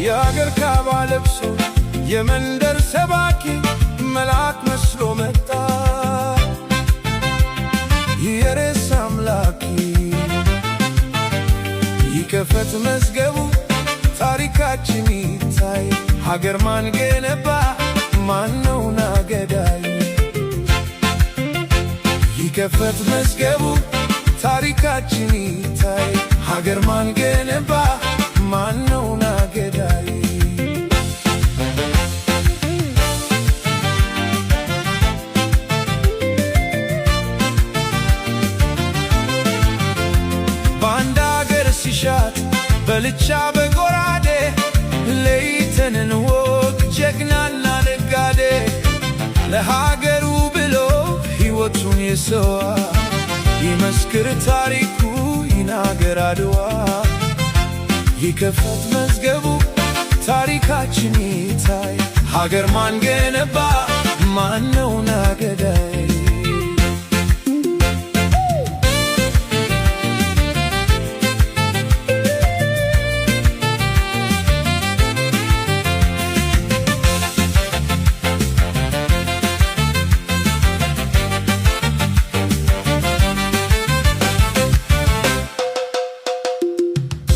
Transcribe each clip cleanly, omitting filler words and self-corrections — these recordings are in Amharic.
የአገር ካባ ለብሶ የመንደር ሰባኪ መልአክ መስሎ መጣ የርዕስ አምላኪ። ይከፈት መዝገቡ ታሪካችን ይታይ ሀገር ማን ገነባ ማነው ናገዳይ? ይከፈት መዝገቡ ታሪካችን ይታይ ሀገር ማን ገነባ ማነው ናገዳይ? በአንድ አገር ሲሻት በልቻ በጎራዴ ለይተን እንወቅ ጀግናና ነጋዴ ለሀገሩ ብሎ ሕይወቱን የሰዋ ይመስክር ታሪኩ ይናገር አድዋ። ይከፈት መዝገቡ ታሪካችን ይታይ ሀገር ማን ገነባ ማነው ናገዳይ?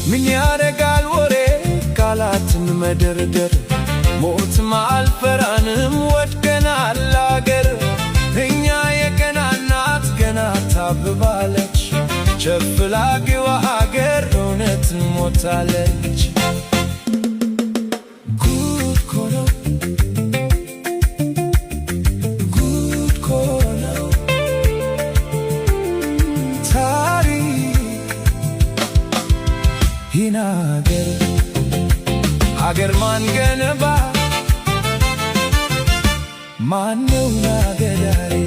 ምን ያረጋል ወሬ ቃላትን መደርደር ሞትም አልፈራንም ወድቀናል አገር። እኛ የቀናናት ገና ታብባለች ቸፍላጊዋ ሀገር እውነት ሞታለች። ጉድ እኮ ነው ጉድ እኮ ነው ታሪክ ይናገር ሀገር ማን ገነባ ማነው ናገዳይ?